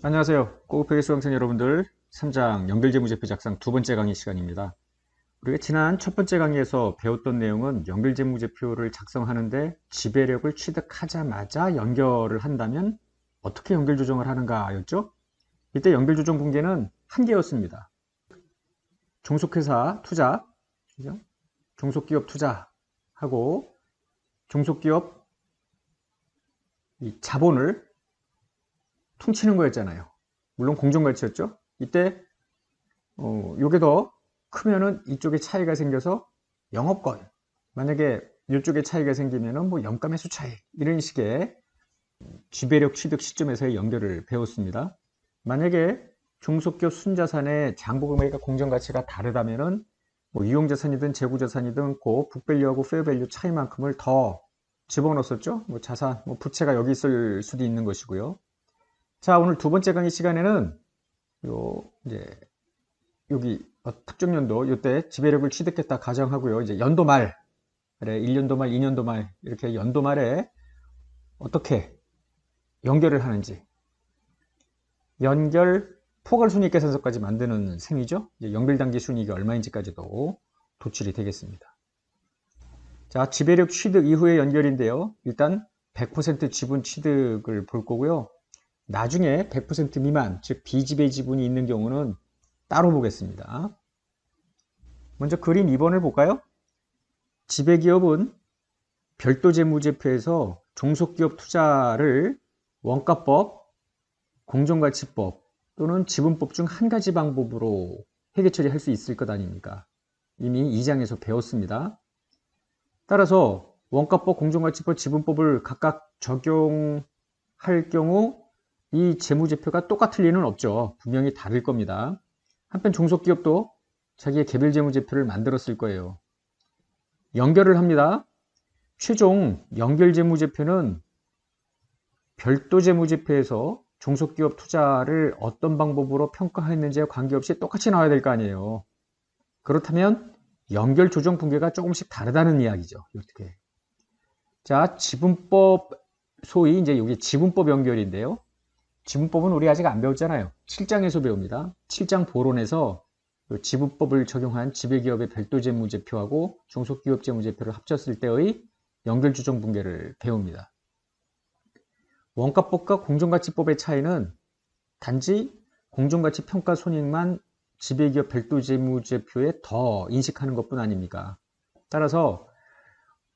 안녕하세요. 꼬우페이 수강생 여러분들, 3장 연결재무제표 작성 두 번째 강의 시간입니다. 우리가 지난 첫 번째 강의에서 배웠던 내용은 연결재무제표를 작성하는데 지배력을 취득하자마자 연결을 한다면 어떻게 연결 조정을 하는가 였죠? 이때 연결 조정 분계는 한 개였습니다. 종속회사 투자, 그죠? 종속기업 투자하고 종속기업 이 자본을 퉁치는 거였잖아요. 물론 공정가치였죠. 이때 요게 더 크면은 이쪽에 차이가 생겨서 영업권, 만약에 이쪽에 차이가 생기면은 뭐 영가매수 차이, 이런 식의 지배력 취득 시점에서의 연결을 배웠습니다. 만약에 종속기업 순자산의 장부금액과 공정가치가 다르다면은 뭐 유용자산이든 재고자산이든 그 북밸류하고 페어밸류 차이만큼을 더 집어넣었었죠. 뭐 자산, 뭐 부채가 여기 있을 수도 있는 것이고요. 자, 오늘 두 번째 강의 시간에는 이제 여기 특정 연도 이때 지배력을 취득했다 가정하고요. 이제 연도 말, 그래 1년도 말, 2년도 말 이렇게 연도 말에 어떻게 연결을 하는지, 연결 포괄순이익계산서까지 만드는 셈이죠. 이제 연결단기 순이익이 얼마인지까지도 도출이 되겠습니다. 자, 지배력 취득 이후의 연결인데요. 일단 100% 지분 취득을 볼 거고요. 나중에 100% 미만, 즉 비지배 지분이 있는 경우는 따로 보겠습니다. 먼저 그림 2번을 볼까요? 지배기업은 별도 재무제표에서 종속기업 투자를 원가법, 공정가치법 또는 지분법 중 한 가지 방법으로 회계 처리할 수 있을 것 아닙니까? 이미 2장에서 배웠습니다. 따라서 원가법, 공정가치법, 지분법을 각각 적용할 경우 이 재무제표가 똑같을 리는 없죠. 분명히 다를 겁니다. 한편 종속기업도 자기의 개별 재무제표를 만들었을 거예요. 연결을 합니다. 최종 연결 재무제표는 별도 재무제표에서 종속기업 투자를 어떤 방법으로 평가했는지에 관계없이 똑같이 나와야 될 거 아니에요. 그렇다면 연결 조정 분계가 조금씩 다르다는 이야기죠. 어떻게? 자, 지분법, 소위 이제 여기 지분법 연결인데요. 지분법은 우리 아직 안 배웠잖아요. 7장에서 배웁니다. 7장 보론에서 지분법을 적용한 지배기업의 별도 재무제표하고 종속기업 재무제표를 합쳤을 때의 연결조정 분계를 배웁니다. 원가법과 공정가치법의 차이는 단지 공정가치 평가 손익만 지배기업 별도 재무제표에 더 인식하는 것뿐 아닙니까? 따라서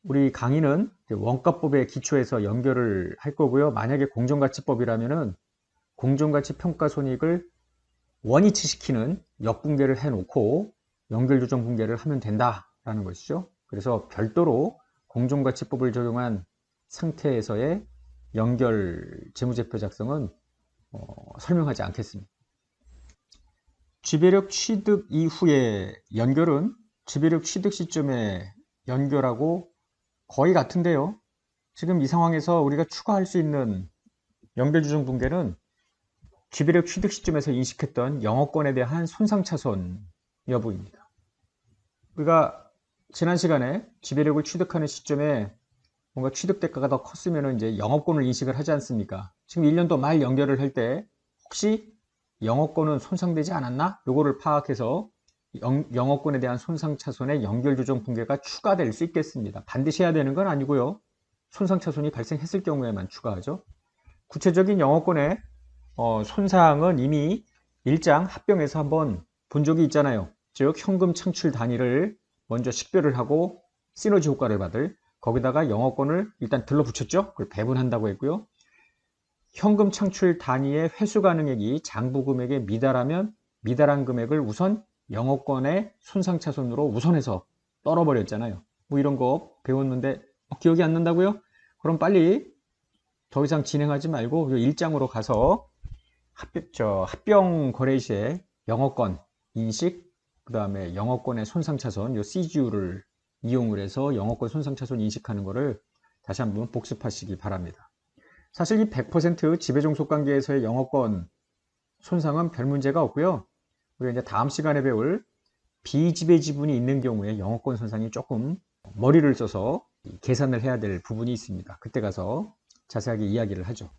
우리 강의는 원가법의 기초에서 연결을 할 거고요. 만약에 공정가치법이라면은 공정가치 평가 손익을 원위치시키는 역분계를 해놓고 연결조정 분계를 하면 된다라는 것이죠. 그래서 별도로 공정가치법을 적용한 상태에서의 연결 재무제표 작성은 설명하지 않겠습니다. 지배력 취득 이후의 연결은 지배력 취득 시점에 연결하고 거의 같은데요. 지금 이 상황에서 우리가 추가할 수 있는 연결조정 분계는 지배력 취득 시점에서 인식했던 영업권에 대한 손상차손 여부입니다. 우리가 지난 시간에 지배력을 취득하는 시점에 뭔가 취득 대가가 더 컸으면 이제 영업권을 인식을 하지 않습니까? 지금 1년도 말 연결을 할 때 혹시 영업권은 손상되지 않았나? 요거를 파악해서 영업권에 대한 손상차손의 연결조정 분계가 추가될 수 있겠습니다. 반드시 해야 되는 건 아니고요. 손상차손이 발생했을 경우에만 추가하죠. 구체적인 영업권의 손상은 이미 1장 합병에서 한번 본 적이 있잖아요. 즉 현금 창출 단위를 먼저 식별을 하고 시너지 효과를 받을, 거기다가 영업권을 일단 들러붙였죠. 그걸 배분한다고 했고요. 현금 창출 단위의 회수 가능액이 장부 금액에 미달하면 미달한 금액을 우선 영업권의 손상차손으로 우선해서 떨어버렸잖아요. 뭐 이런 거 배웠는데 기억이 안 난다고요? 그럼 빨리 더 이상 진행하지 말고 1장으로 가서 합병 거래 시에 영업권 인식, 그 다음에 영업권의 손상차손, 요 CGU를 이용을 해서 영업권 손상차손 인식하는 거를 다시 한번 복습하시기 바랍니다. 사실 이 100% 지배종속관계에서의 영업권 손상은 별 문제가 없고요. 우리가 이제 다음 시간에 배울 비지배 지분이 있는 경우에 영업권 손상이 조금 머리를 써서 계산을 해야 될 부분이 있습니다. 그때 가서 자세하게 이야기를 하죠.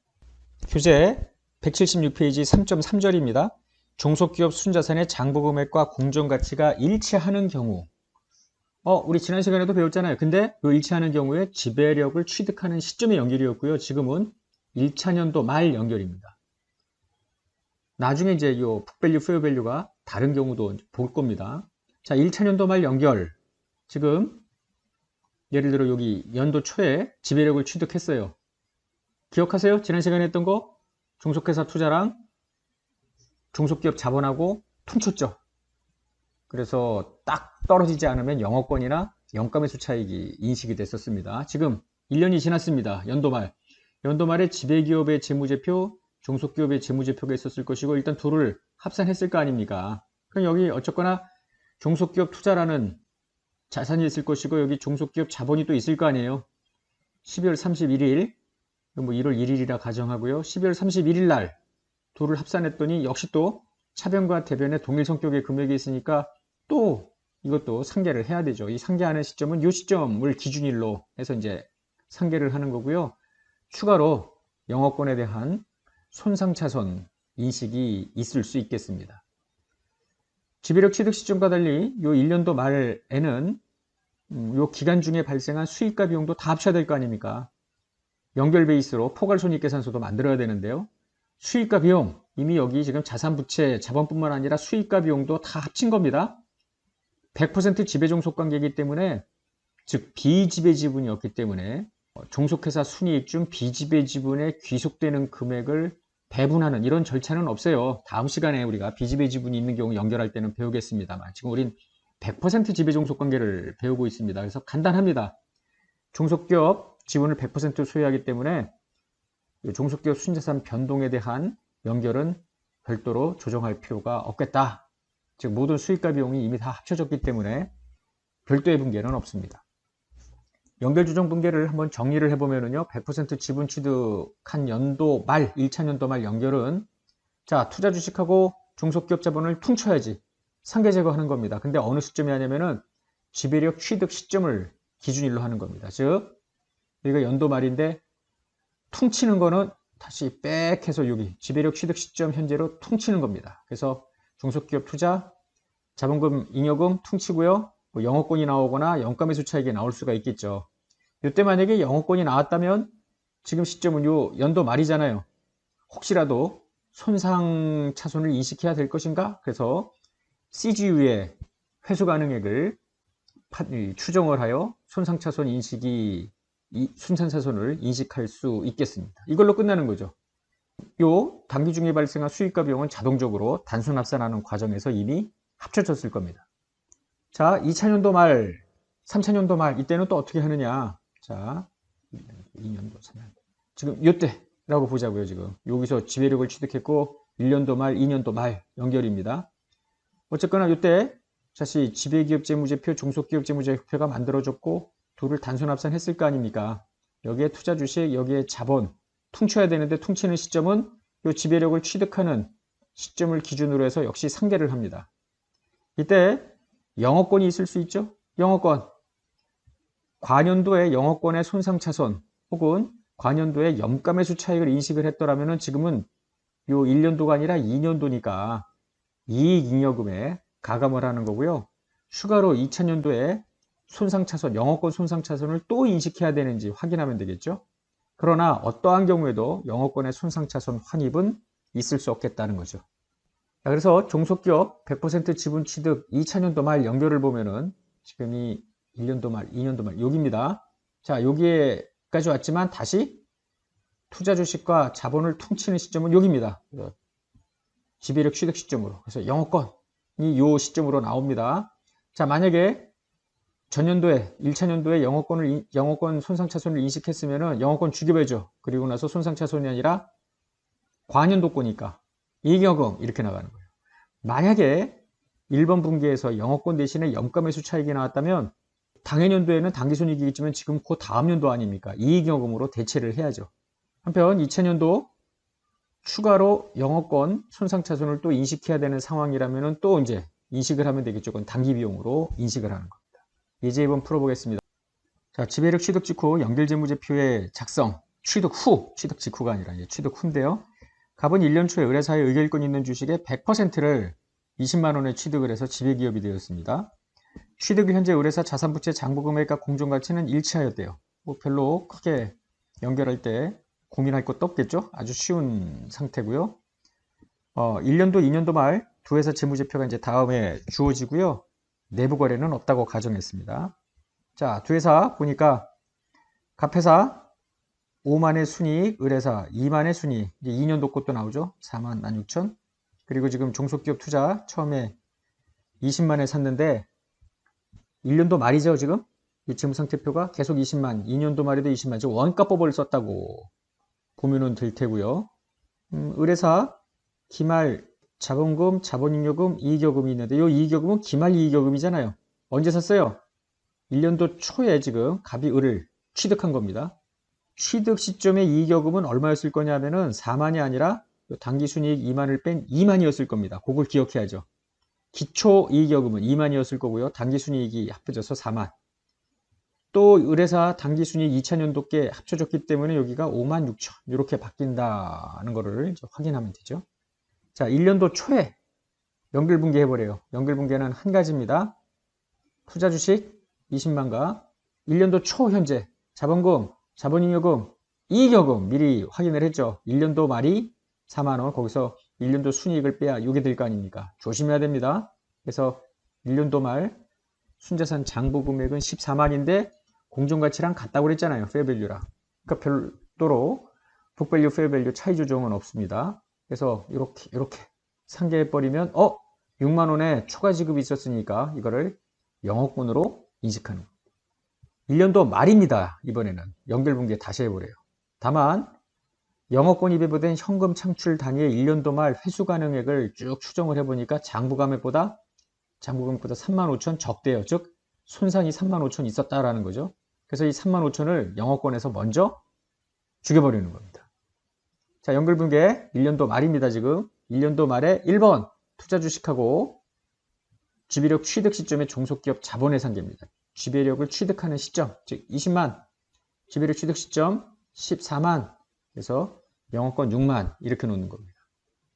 교재 176페이지 3.3절입니다. 종속기업 순자산의 장부금액과 공정가치가 일치하는 경우. 우리 지난 시간에도 배웠잖아요. 근데 이 일치하는 경우에 지배력을 취득하는 시점의 연결이었고요. 지금은 1차년도 말 연결입니다. 나중에 이제 이 북밸류, 페어밸류가 다른 경우도 볼 겁니다. 자, 1차년도 말 연결. 지금 예를 들어 여기 연도 초에 지배력을 취득했어요. 기억하세요? 지난 시간에 했던 거? 종속회사 투자랑 종속기업 자본하고 퉁쳤죠. 그래서 딱 떨어지지 않으면 영업권이나 영가매수 차익이 인식이 됐었습니다. 지금 1년이 지났습니다. 연도 말. 연도 말에 지배기업의 재무제표, 종속기업의 재무제표가 있었을 것이고 일단 둘을 합산했을 거 아닙니까? 그럼 여기 어쨌거나 종속기업 투자라는 자산이 있을 것이고 여기 종속기업 자본이 또 있을 거 아니에요. 12월 31일, 뭐 1월 1일이라 가정하고요. 12월 31일 날 둘을 합산했더니 역시 또 차변과 대변의 동일 성격의 금액이 있으니까 또 이것도 상계를 해야 되죠. 이 상계하는 시점은 이 시점을 기준일로 해서 이제 상계를 하는 거고요. 추가로 영업권에 대한 손상차손 인식이 있을 수 있겠습니다. 지배력 취득 시점과 달리 이 1년도 말에는 이 기간 중에 발생한 수익과 비용도 다 합쳐야 될 거 아닙니까? 연결 베이스로 포괄손익계산서도 만들어야 되는데요. 수익과 비용, 이미 여기 지금 자산부채, 자본뿐만 아니라 수익과 비용도 다 합친 겁니다. 100% 지배종속관계이기 때문에, 즉 비지배지분이었기 때문에 종속회사 순이익 중 비지배지분에 귀속되는 금액을 배분하는 이런 절차는 없어요. 다음 시간에 우리가 비지배지분이 있는 경우 연결할 때는 배우겠습니다만 지금 우린 100% 지배종속관계를 배우고 있습니다. 그래서 간단합니다. 종속기업 지분을 100% 소유하기 때문에 종속기업 순자산 변동에 대한 연결은 별도로 조정할 필요가 없겠다. 즉 모든 수익과 비용이 이미 다 합쳐졌기 때문에 별도의 분계는 없습니다. 연결조정 분계를 한번 정리를 해보면요. 100% 지분 취득한 연도 말, 1차년도 말 연결은 자 투자 주식하고 종속기업 자본을 퉁쳐야지 상계 제거하는 겁니다. 근데 어느 시점이 하냐면은 지배력 취득 시점을 기준일로 하는 겁니다. 즉 여기가 연도 말인데 퉁치는 거는 다시 빽 해서 여기 지배력 취득 시점 현재로 퉁치는 겁니다. 그래서 종속기업 투자, 자본금, 잉여금 퉁치고요. 뭐 영업권이 나오거나 영가매수 차익이 나올 수가 있겠죠. 이때 만약에 영업권이 나왔다면 지금 시점은 요 연도 말이잖아요. 혹시라도 손상 차손을 인식해야 될 것인가? 그래서 CGU의 회수 가능액을 추정을 하여 손상 차손 인식이 순산 차손을 인식할 수 있겠습니다. 이걸로 끝나는 거죠. 요 단기 중에 발생한 수익과 비용은 자동적으로 단순 합산하는 과정에서 이미 합쳐졌을 겁니다. 자, 2차년도 말, 3차년도 말 이때는 또 어떻게 하느냐? 자, 2년도, 3년도. 지금 요때라고 보자고요, 지금. 여기서 지배력을 취득했고 1년도 말, 2년도 말 연결입니다. 어쨌거나 요때 다시 지배기업 재무제표, 종속기업 재무제표가 만들어졌고 둘을 단순 합산했을 거 아닙니까? 여기에 투자 주식, 여기에 자본 퉁쳐야 되는데 퉁치는 시점은 요 지배력을 취득하는 시점을 기준으로 해서 역시 상계를 합니다. 이때 영업권이 있을 수 있죠? 영업권. 과년도에 영업권의 손상차손 혹은 과년도에 염가매수 차익을 인식을 했더라면 지금은 요 1년도가 아니라 2년도니까 이익잉여금에 가감을 하는 거고요. 추가로 2차년도에 손상차손, 영업권 손상차손을 또 인식해야 되는지 확인하면 되겠죠. 그러나 어떠한 경우에도 영업권의 손상차손 환입은 있을 수 없겠다는 거죠. 자, 그래서 종속기업 100% 지분 취득 2차년도 말 연결을 보면은 지금이 1년도 말, 2년도 말 여기입니다. 자, 여기에까지 왔지만 다시 투자 주식과 자본을 퉁치는 시점은 여기입니다. 지배력 취득 시점으로. 그래서 영업권이 요 시점으로 나옵니다. 자, 만약에 전년도에 1차년도에 영업권 손상차손을 인식했으면은 영업권 주ገብ해줘. 그리고 나서 손상차손이 아니라 과년도 거니까 이익여금 이렇게 나가는 거예요. 만약에 1번 분기에서 영업권 대신에 염가매수 차익이 나왔다면 당해년도에는 당기손익이겠지만 지금 그 다음 연도 아닙니까? 이익여금으로 대체를 해야죠. 한편 2차년도 추가로 영업권 손상차손을 또 인식해야 되는 상황이라면 또 이제 인식을 하면 되겠죠. 그건 단기비용으로 인식을 하는 겁니다. 예제 2번 풀어보겠습니다. 자, 지배력 취득 직후 연결재무제표의 작성, 취득 후, 취득 직후가 아니라 이제 취득 후인데요. 갑은 1년 초에 의뢰사의 의결권 있는 주식의 100%를 20만원에 취득을 해서 지배기업이 되었습니다. 취득 현재 의뢰사 자산부채 장부금액과 공정가치는 일치하였대요. 뭐 별로 크게 연결할 때 고민할 것도 없겠죠? 아주 쉬운 상태고요. 1년도, 2년도 말 두 회사 재무제표가 이제 다음에 주어지고요. 내부 거래는 없다고 가정했습니다. 자, 두 회사 보니까 갑회사 5만의 순이익, 의뢰사 2만의 순이익, 이제 2년도 것도 나오죠. 4만 16,000. 그리고 지금 종속기업 투자 처음에 20만에 샀는데 1년도 말이죠, 지금. 이 재무상태표가 계속 20만, 2년도 말에도 20만, 지금 원가법을 썼다고 보면은 될 테고요. 의뢰사 기말 자본금, 자본잉여금, 이익여금이 있는데 이 이익여금은 기말 이익여금이잖아요. 언제 샀어요? 1년도 초에 지금 갑이 을을 취득한 겁니다. 취득 시점의 이익여금은 얼마였을 거냐면은 4만이 아니라 당기순이익 2만을 뺀 2만이었을 겁니다. 그걸 기억해야죠. 기초 이익여금은 2만이었을 거고요. 당기순이익이 합쳐져서 4만. 또 의뢰사 당기순이익 2000년도께 합쳐졌기 때문에 여기가 5만 6천 이렇게 바뀐다는 거를 이제 확인하면 되죠. 자, 1년도 초에 연결분계 해버려요. 연결분계는 한 가지입니다. 투자주식 20만과 1년도 초 현재 자본금, 자본잉여금, 이익여금 미리 확인을 했죠. 1년도 말이 4만원, 거기서 1년도 순이익을 빼야 이게 될 거 아닙니까? 조심해야 됩니다. 그래서 1년도 말 순자산 장부 금액은 14만인데 공정가치랑 같다고 그랬잖아요. 페어밸류랑. 그러니까 별도로 북밸류, 페어밸류 차이 조정은 없습니다. 그래서 이렇게 상계해버리면 6만원에 추가 지급이 있었으니까 이거를 영업권으로 인식하는 겁니다. 1년도 말입니다. 이번에는 연결분계 다시 해보래요. 다만 영업권이 배부된 현금 창출 단위의 1년도 말 회수 가능액을 쭉 추정을 해보니까 장부금액보다 35,000 적대요. 즉 손상이 35,000 있었다라는 거죠. 그래서 이 35,000을 영업권에서 먼저 죽여버리는 겁니다. 자, 연결분계 1년도 말입니다. 지금 1년도 말에 1번 투자 주식하고 지배력 취득 시점의 종속기업 자본의 상계입니다. 지배력을 취득하는 시점, 즉 20만, 지배력 취득 시점 14만, 그래서 영업권 6만 이렇게 놓는 겁니다.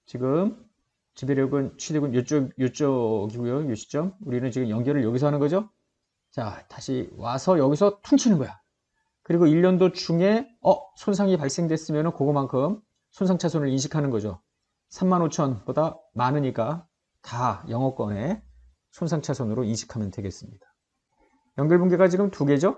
지금 지배력은 취득은 이쪽이고요. 이 시점. 우리는 지금 연결을 여기서 하는 거죠. 자, 다시 와서 여기서 퉁치는 거야. 그리고 1년도 중에 손상이 발생됐으면 그거만큼 손상차손을 인식하는 거죠. 35,000보다 많으니까 다 영업권에 손상차손으로 인식하면 되겠습니다. 연결분계가 지금 두 개죠.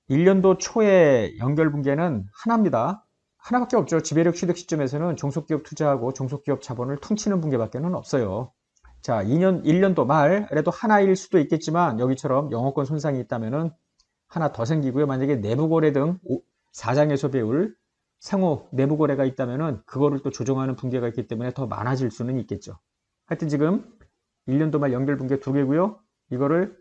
1년도 초에 연결분계는 하나입니다. 하나밖에 없죠. 지배력 취득 시점에서는 종속기업 투자하고 종속기업 자본을 퉁치는 분계밖에 없어요. 자, 1년도 말에도 하나일 수도 있겠지만 여기처럼 영업권 손상이 있다면 하나 더 생기고요. 만약에 내부거래 등 4장에서 배울 상호 내부거래가 있다면 그거를 또 조정하는 분계가 있기 때문에 더 많아질 수는 있겠죠. 하여튼 지금 1년도 말 연결분계 두 개고요. 이거를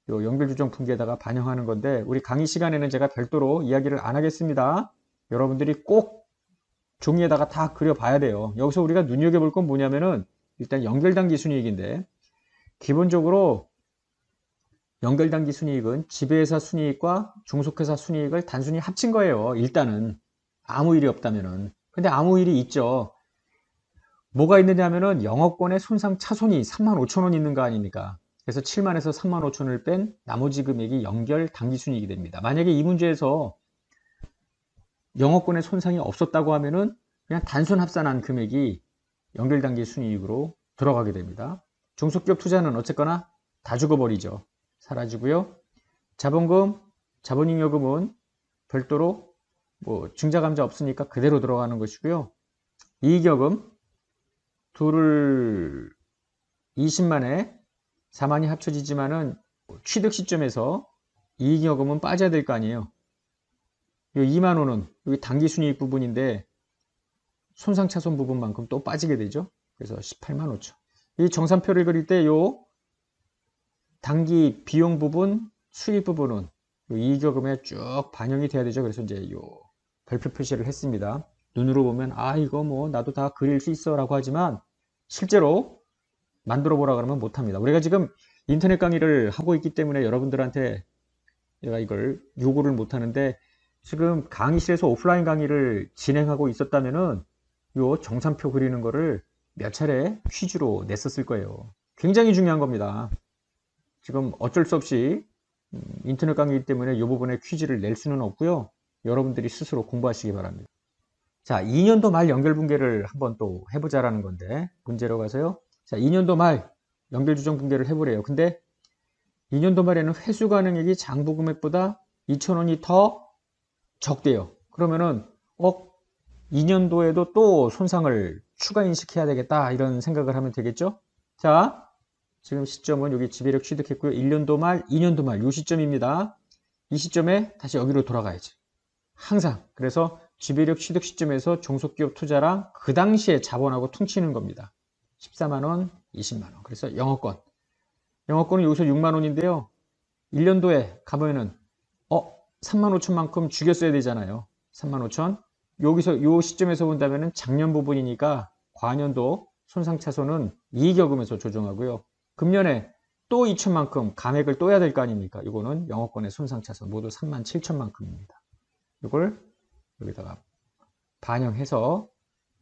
요 연결조정 분계에다가 반영하는 건데 우리 강의 시간에는 제가 별도로 이야기를 안 하겠습니다. 여러분들이 꼭 종이에다가 다 그려봐야 돼요. 여기서 우리가 눈여겨볼 건 뭐냐면은 일단 연결단기 순이익인데 기본적으로 연결단기 순이익은 지배회사 순이익과 종속회사 순이익을 단순히 합친 거예요. 일단은 아무 일이 없다면은. 근데 아무 일이 있죠. 뭐가 있느냐면은 영업권의 손상 차손이 35,000원 있는 거 아닙니까? 그래서 7만에서 35,000원을 뺀 나머지 금액이 연결 단기 순이익이 됩니다. 만약에 이 문제에서 영업권의 손상이 없었다고 하면은 그냥 단순 합산한 금액이 연결 단기 순이익으로 들어가게 됩니다. 종속기업 투자는 어쨌거나 다 죽어버리죠. 사라지고요. 자본금, 자본잉여금은 별도로 뭐 증자감자 없으니까 그대로 들어가는 것이고요. 이익여금 둘을 20만에 4만이 합쳐지지만은 취득 시점에서 이익여금은 빠져야 될 거 아니에요. 이 2만원은 여기 당기순이익 부분인데 손상차손 부분만큼 또 빠지게 되죠. 그래서 18만 5천. 이 정산표를 그릴 때 요 당기 비용 부분, 수익 부분은 요 이익여금에 쭉 반영이 돼야 되죠. 그래서 이제 요 별표 표시를 했습니다. 눈으로 보면 이거 뭐 나도 다 그릴 수 있어 라고 하지만 실제로 만들어 보라 그러면 못합니다. 우리가 지금 인터넷 강의를 하고 있기 때문에 여러분들한테 내가 이걸 요구를 못하는데 지금 강의실에서 오프라인 강의를 진행하고 있었다면은 요 정산표 그리는 거를 몇 차례 퀴즈로 냈었을 거예요. 굉장히 중요한 겁니다. 지금 어쩔 수 없이 인터넷 강의이기 때문에 이 부분에 퀴즈를 낼 수는 없고요. 여러분들이 스스로 공부하시기 바랍니다. 자, 2년도 말 연결분계를 한번 또 해보자라는 건데, 문제로 가서요. 자, 2년도 말 연결주정 분계를 해보래요. 근데 2년도 말에는 회수가능액이 장부금액보다 2,000원이 더 적대요. 그러면은 2년도에도 또 손상을 추가 인식해야 되겠다, 이런 생각을 하면 되겠죠. 자, 지금 시점은 여기 지배력 취득했고요. 1년도 말, 2년도 말, 이 시점입니다. 이 시점에 다시 여기로 돌아가야지. 항상. 그래서 지배력 취득 시점에서 종속기업 투자랑 그 당시에 자본하고 퉁치는 겁니다. 14만원, 20만원. 그래서 영업권. 영업권은 여기서 6만원인데요. 1년도에 가보면은 3만 5천만큼 죽였어야 되잖아요. 3만 5천. 여기서 요 시점에서 본다면은 작년 부분이니까 과년도 손상차손은 이익여금에서 조정하고요. 금년에 또 2천만큼 감액을 또 해야 될 거 아닙니까? 이거는 영업권의 손상차손 모두 3만 7천만큼입니다. 이걸 여기다가 반영해서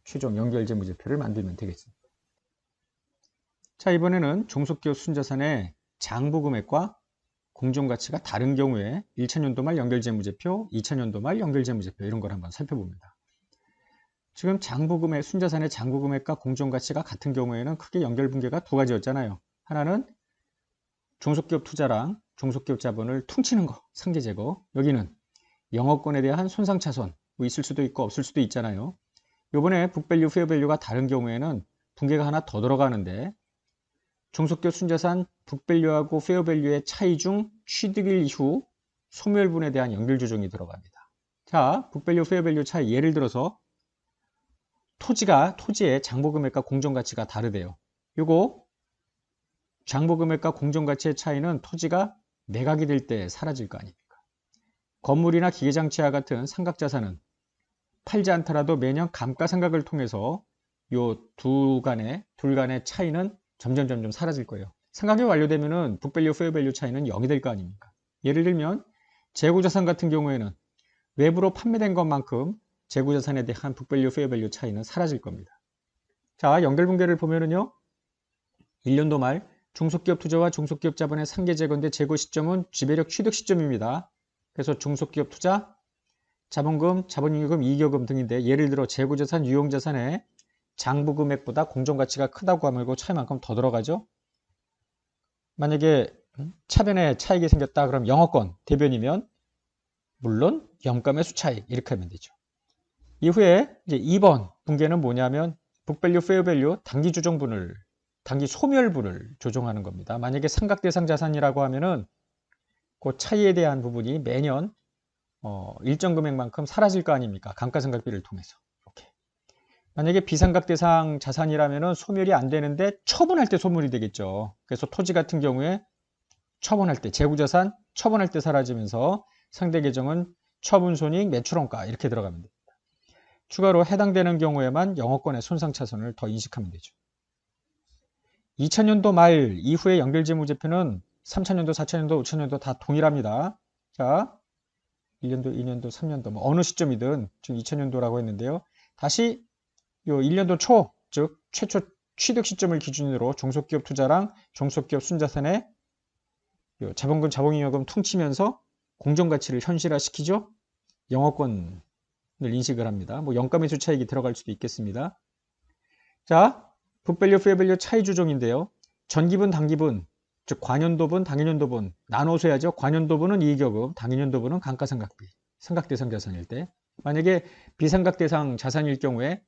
최종 연결재무제표를 만들면 되겠습니다. 자, 이번에는 종속기업 순자산의 장부금액과 공정가치가 다른 경우에 1차년도 말 연결재무제표, 2차년도 말 연결재무제표 이런 걸 한번 살펴봅니다. 지금 장부금액, 순자산의 장부금액과 공정가치가 같은 경우에는 크게 연결분계가 두 가지였잖아요. 하나는 종속기업 투자랑 종속기업 자본을 퉁치는 거, 상계 제거. 여기는 영업권에 대한 손상차손, 뭐 있을 수도 있고 없을 수도 있잖아요. 요번에 북밸류, 페어밸류가 다른 경우에는 분계가 하나 더 들어가는데 종속기업 순자산 북밸류하고 페어밸류의 차이 중 취득일 이후 소멸분에 대한 연결조정이 들어갑니다. 자, 북밸류, 페어밸류 차이, 예를 들어서 토지의 장부금액과 공정가치가 다르대요. 요거 장부금액과 공정가치의 차이는 토지가 매각이 될 때 사라질 거 아닙니까? 건물이나 기계장치와 같은 상각자산은 팔지 않더라도 매년 감가상각을 통해서 요 둘 간의 차이는 점점 사라질 거예요. 상각이 완료되면은 북밸류, 페어밸류 차이는 0이 될 거 아닙니까? 예를 들면 재고자산 같은 경우에는 외부로 판매된 것만큼 재고자산에 대한 북밸류, 페어밸류 차이는 사라질 겁니다. 자, 연결분계를 보면은요. 1년도 말 중소기업 투자와 중소기업 자본의 상계 재건대 재고 시점은 지배력 취득 시점입니다. 그래서 중소기업 투자, 자본금, 자본잉여금, 이익여금 등인데 예를 들어 재고자산, 유용자산에 장부금액보다 공정가치가 크다고 하면 이거 차이만큼 더 들어가죠. 만약에 차변에 차익이 생겼다 그럼 영업권 대변이면 물론 영가매수 차익 이렇게 하면 되죠. 이후에 이제 2번 분계는 뭐냐면 북밸류, 페어밸류 단기 조정분을 단기 소멸분을 조정하는 겁니다. 만약에 삼각대상 자산이라고 하면은 그 차이에 대한 부분이 매년 일정 금액만큼 사라질 거 아닙니까? 감가상각비를 통해서. 이렇게. 만약에 비상각대상 자산이라면은 소멸이 안 되는데 처분할 때 소멸이 되겠죠. 그래서 토지 같은 경우에 처분할 때 재고자산 처분할 때 사라지면서 상대 계정은 처분손익, 매출원가 이렇게 들어가면 됩니다. 추가로 해당되는 경우에만 영업권의 손상차손을 더 인식하면 되죠. 2000년도 말 이후의 연결재무제표는 3000년도, 4000년도, 5000년도 다 동일합니다. 자, 1년도, 2년도, 3년도 뭐 어느 시점이든 지금 2000년도라고 했는데요. 다시 요 1년도 초, 즉 최초 취득 시점을 기준으로 종속기업 투자랑 종속기업 순자산의 요 자본금, 자본잉여금 퉁치면서 공정가치를 현실화시키죠. 영업권을 인식을 합니다. 뭐 영가매수 차익이 들어갈 수도 있겠습니다. 자, 북밸류, 페어밸류 차이 조정인데요. 전기분, 당기분, 즉 관연도분, 당연연도분 나눠서 해야죠. 관연도분은 이익여금, 당연연도분은 감가상각비, 삼각대상 자산일 때. 만약에 비삼각대상 자산일 경우에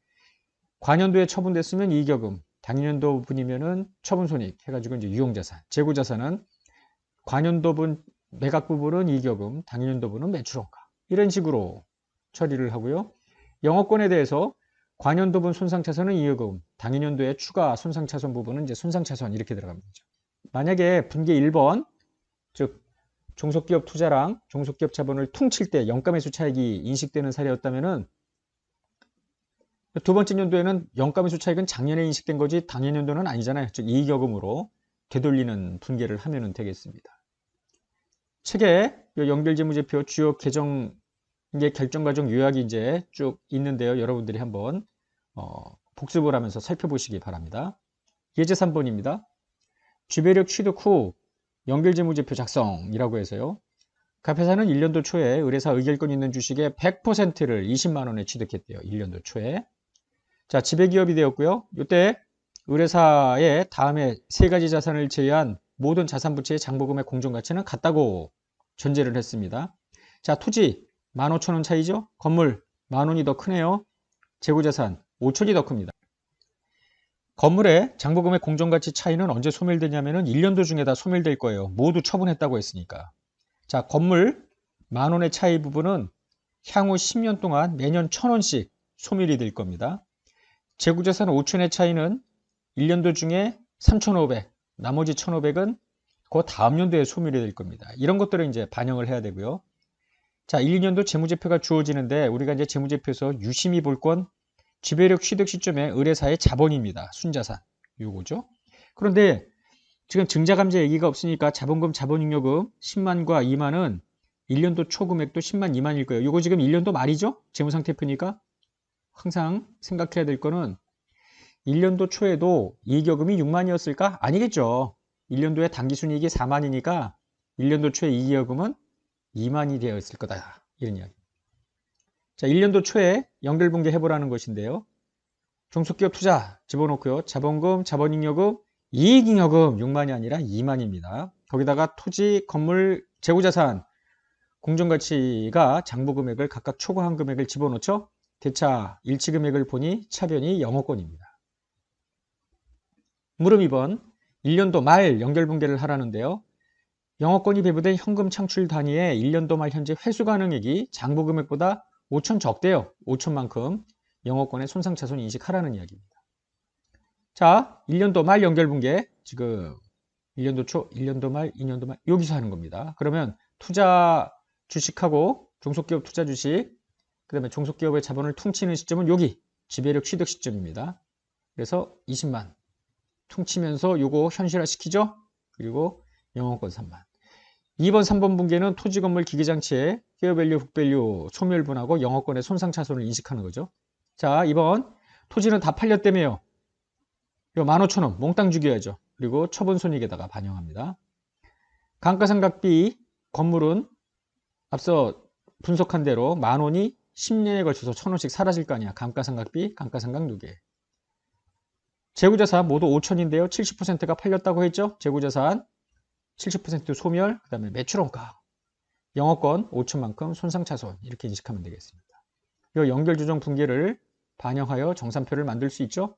관연도에 처분됐으면 이익여금, 당연연도분이면은 처분손익 해가지고 이제 유용자산, 재고자산은 관연도분 매각 부분은 이익여금, 당연연도분은 매출원가 이런 식으로 처리를 하고요. 영업권에 대해서 관연도분 손상차손은 이익여금, 당연연도의 추가 손상차손 부분은 이제 손상차손 이렇게 들어가면 되죠. 만약에 분계 1번, 즉 종속기업 투자랑 종속기업 자본을 퉁칠 때 영가매수 차익이 인식되는 사례였다면은 두 번째 연도에는 영가매수 차익은 작년에 인식된 거지 당연연도는 아니잖아요. 즉 이익여금으로 되돌리는 분계를 하면 되겠습니다. 책에 연결재무제표 주요 개정의 결정 과정 요약이 이제 쭉 있는데요. 여러분들이 한번 복습을 하면서 살펴보시기 바랍니다. 예제 3번입니다. 지배력 취득 후 연결재무제표 작성이라고 해서요. 갑회사는 1년도 초에 의뢰사 의결권 있는 주식의 100%를 20만 원에 취득했대요. 1년도 초에. 자, 지배기업이 되었고요. 이때 의뢰사의 다음에 세 가지 자산을 제외한 모든 자산 부채의 장부금액 공정가치는 같다고 전제를 했습니다. 자, 토지 15,000원 차이죠? 건물 10,000원이 더 크네요. 재고자산 5,000이 더 큽니다. 건물의 장부금액 공정가치 차이는 언제 소멸되냐면은 1년도 중에 다 소멸될 거예요. 모두 처분했다고 했으니까. 자, 건물 10,000원의 차이 부분은 향후 10년 동안 매년 1,000원씩 소멸이 될 겁니다. 재고자산 5,000의 차이는 1년도 중에 3,500, 나머지 1,500은 그 다음 연도에 소멸이 될 겁니다. 이런 것들을 이제 반영을 해야 되고요. 자, 1, 2년도 재무제표가 주어지는데 우리가 이제 재무제표에서 유심히 볼 건 지배력 취득 시점에 의뢰사의 자본입니다. 순자산. 요거죠. 그런데 지금 증자감자 얘기가 없으니까 자본금, 자본잉여금 10만과 2만은 1년도 초 금액도 10만, 2만일 거예요. 요거 지금 1년도 말이죠? 재무상태표니까 항상 생각해야 될 거는 1년도 초에도 이익여금이 6만이었을까? 아니겠죠. 1년도에 당기순이익이 4만이니까 1년도 초에 이익여금은 2만이 되어 있을 거다. 이런 이야기. 자, 1년도 초에 연결분계 해보라는 것인데요. 종속기업 투자 집어넣고요. 자본금, 자본잉여금, 이익잉여금 6만이 아니라 2만입니다. 거기다가 토지, 건물, 재고자산, 공정가치가 장부금액을 각각 초과한 금액을 집어넣죠. 대차 일치금액을 보니 차변이 영어권입니다. 물음 2번 1년도 말 연결분계를 하라는데요. 영어권이 배부된 현금 창출 단위의 1년도 말 현재 회수 가능액이 장부금액보다 5천 적대요. 5천만큼 영어권의 손상차손 인식하라는 이야기입니다. 자, 1년도 말 연결분계 지금 1년도 초, 1년도 말, 2년도 말 여기서 하는 겁니다. 그러면 투자 주식하고 종속기업 투자 주식 그 다음에 종속기업의 자본을 퉁치는 시점은 여기 지배력 취득 시점입니다. 그래서 20만 퉁치면서 요거 현실화 시키죠. 그리고 영어권 3만. 2번, 3번 분계는 토지, 건물, 기계장치의 페어밸류, 북밸류 소멸분하고 영어권의 손상차손을 인식하는 거죠. 자, 2번 토지는 다 팔렸다며요. 요 15,000원 몽땅 죽여야죠. 그리고 처분손익에다가 반영합니다. 감가상각비 건물은 앞서 분석한 대로 10,000원이 10년에 걸쳐서 1,000원씩 사라질 거 아니야. 감가상각비, 감가상각 누계. 재고자산 모두 5,000인데요. 70%가 팔렸다고 했죠. 재고자산 70% 소멸, 그 다음에 매출원가. 영어권 5천만큼 손상차손 이렇게 인식하면 되겠습니다. 이 연결조정 분계를 반영하여 정산표를 만들 수 있죠.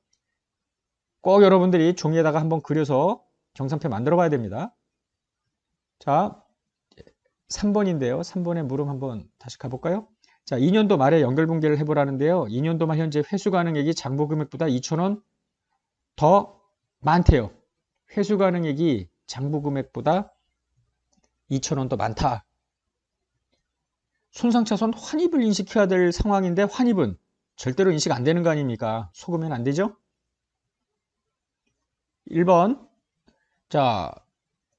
꼭 여러분들이 종이에다가 한번 그려서 정산표 만들어 봐야 됩니다. 자, 3번인데요. 3번의 물음 한번 다시 가볼까요? 자, 2년도 말에 연결분계를 해보라는데요. 2년도 말 현재 회수 가능액이 장부금액보다 2,000원 더 많대요. 회수 가능액이 장부금액보다 2,000원 더 많다. 손상차손 환입을 인식해야 될 상황인데 환입은 절대로 인식 안 되는 거 아닙니까? 속으면 안 되죠? 1번 자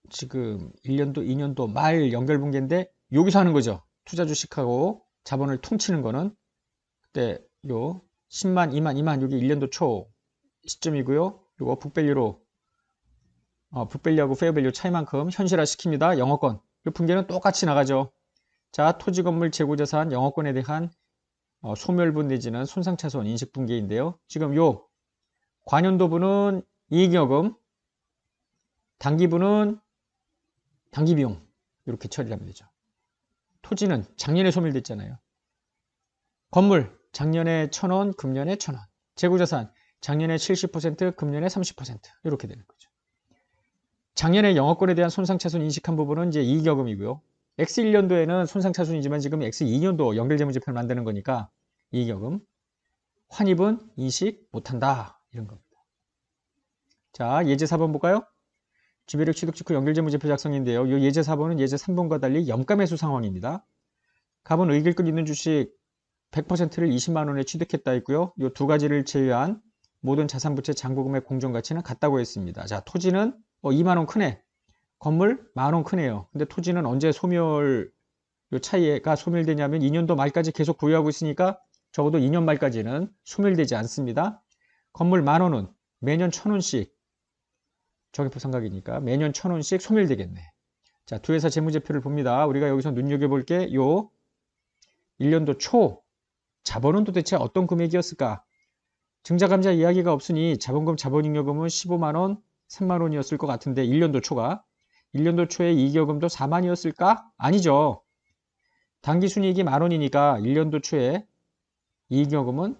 지금 1년도 2년도 말 연결분계인데 여기서 하는 거죠. 투자 주식하고 자본을 퉁치는 거는 그때 요 10만, 2만, 2만 여기 1년도 초 시점이고요. 요거 북밸류로 북밸류하고 페어밸류 차이만큼 현실화 시킵니다. 영어권. 이 분계는 똑같이 나가죠. 자, 토지, 건물, 재고자산, 영어권에 대한 소멸분 내지는 손상차손 인식분계인데요. 지금 요 관연도분은 이익여금, 단기분은 단기비용 이렇게 처리를 하면 되죠. 토지는 작년에 소멸됐잖아요. 건물 작년에 1,000원, 금년에 1,000원. 재고자산 작년에 70%, 금년에 30% 이렇게 되는 거죠. 작년에 영어권에 대한 손상차손 인식한 부분은 이제 이익여금이고요. X1년도에는 손상차손이지만 지금 X2년도 연결재무제표를 만드는 거니까 이익여금. 환입은 인식 못한다. 이런 겁니다. 자, 예제 4번 볼까요? 지배력 취득 직후 연결재무제표 작성인데요. 이 예제 4번은 예제 3번과 달리 염가매수 상황입니다. 갑은 의결권 있는 주식 100%를 20만 원에 취득했다 했고요. 이 두 가지를 제외한 모든 자산부채 장부금액 공정가치는 같다고 했습니다. 자, 토지는 2만 원 크네. 건물 10,000원 크네요. 근데 토지는 언제 소멸 요 차이가 소멸되냐면 2년도 말까지 계속 보유하고 있으니까 적어도 2년 말까지는 소멸되지 않습니다. 건물 10,000원은 매년 1,000원씩 정액부 상각이니까 매년 1,000원씩 소멸되겠네. 자, 두 회사 재무제표를 봅니다. 우리가 여기서 눈여겨볼 게 요 1년도 초 자본은 도대체 어떤 금액이었을까? 증자감자 이야기가 없으니 자본금 자본잉여금은 15만원, 3만원이었을 것 같은데 1년도 초에 이익여금도 4만이었을까? 아니죠. 당기순이익이 만원이니까 1년도 초에 이익여금은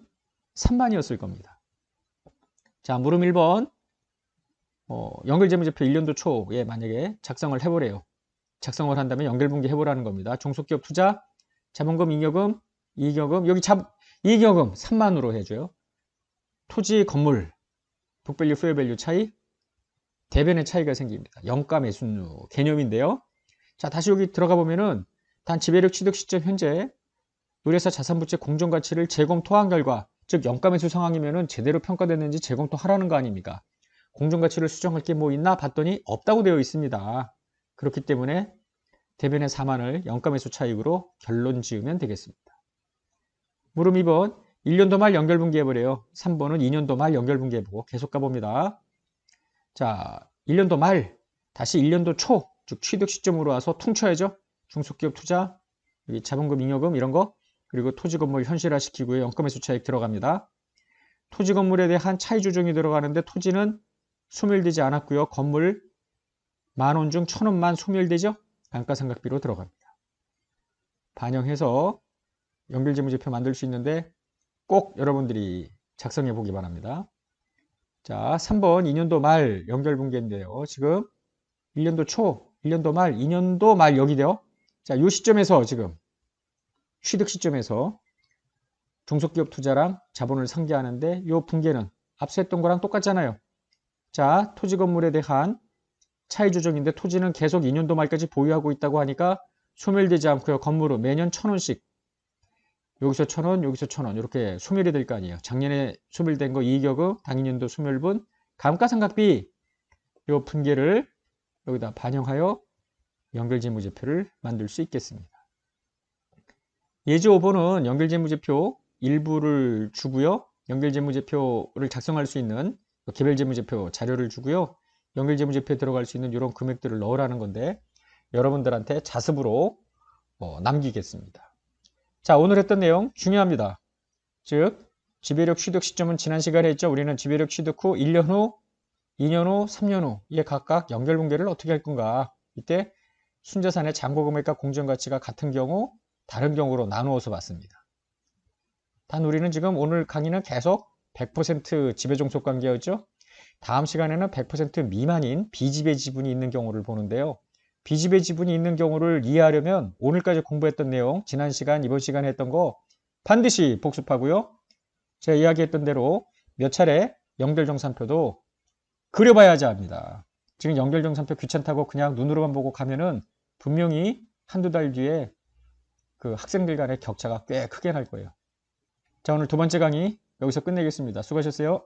3만이었을 겁니다. 자, 물음 1번. 연결재무제표 1년도 초에 만약에 작성을 해보래요. 작성을 한다면 연결분기 해보라는 겁니다. 종속기업 투자, 자본금, 잉여금, 이익여금, 여기 이익여금 3만으로 해줘요. 토지, 건물, 북밸류, 페어밸류 차이, 대변의 차이가 생깁니다. 영가 매수율 개념인데요. 자, 다시 여기 들어가 보면은 단 지배력 취득 시점 현재 의뢰사 자산부채 공정가치를 재검토한 결과, 즉 영가 매수 상황이면은 제대로 평가됐는지 재검토하라는 거 아닙니까? 공정가치를 수정할 게 뭐 있나 봤더니 없다고 되어 있습니다. 그렇기 때문에 대변의 4만을 영가 매수 차익으로 결론 지으면 되겠습니다. 물음 2번. 1년도 말 연결분기해보래요. 3번은 2년도 말 연결분기해보고 계속 가봅니다. 자, 1년도 말, 다시 1년도 초, 즉 취득 시점으로 와서 퉁쳐야죠. 중소기업 투자, 여기 자본금, 잉여금 이런 거, 그리고 토지 건물 현실화시키고요. 영가매수 차익 들어갑니다. 토지 건물에 대한 차이 조정이 들어가는데 토지는 소멸되지 않았고요. 건물 10,000원 중 1,000원만 소멸되죠. 감가상각비로 들어갑니다. 반영해서 연결재무제표 만들 수 있는데 꼭 여러분들이 작성해 보기 바랍니다. 자, 3번 2년도 말 연결분기인데요. 지금 1년도 초, 1년도 말, 2년도 말 여기 돼요. 자, 이 시점에서 지금 취득 시점에서 중소기업 투자랑 자본을 상기하는데 이 분계는 앞서 했던 거랑 똑같잖아요. 자, 토지 건물에 대한 차이 조정인데 토지는 계속 2년도 말까지 보유하고 있다고 하니까 소멸되지 않고요. 건물은 매년 1,000원씩 여기서 1,000원, 여기서 1,000원 이렇게 소멸이 될 거 아니에요. 작년에 소멸된 거 이익여금, 당인년도 소멸분, 감가상각비 이 분계를 여기다 반영하여 연결재무제표를 만들 수 있겠습니다. 예제 5번은 연결재무제표 일부를 주고요. 연결재무제표를 작성할 수 있는 개별재무제표 자료를 주고요. 연결재무제표에 들어갈 수 있는 이런 금액들을 넣으라는 건데 여러분들한테 자습으로 남기겠습니다. 자, 오늘 했던 내용 중요합니다. 즉, 지배력 취득 시점은 지난 시간에 했죠. 우리는 지배력 취득 후 1년 후, 2년 후, 3년 후에 각각 연결분계를 어떻게 할 건가. 이때 순자산의 잔고금액과 공정가치가 같은 경우, 다른 경우로 나누어서 봤습니다. 단 우리는 지금 오늘 강의는 계속 100% 지배종속관계였죠. 다음 시간에는 100% 미만인 비지배 지분이 있는 경우를 보는데요. 비지배 지분이 있는 경우를 이해하려면 오늘까지 공부했던 내용, 지난 시간, 이번 시간에 했던 거 반드시 복습하고요. 제가 이야기했던 대로 몇 차례 연결정산표도 그려봐야지 합니다. 지금 연결정산표 귀찮다고 그냥 눈으로만 보고 가면은 분명히 한두 달 뒤에 그 학생들 간의 격차가 꽤 크게 날 거예요. 자, 오늘 두 번째 강의 여기서 끝내겠습니다. 수고하셨어요.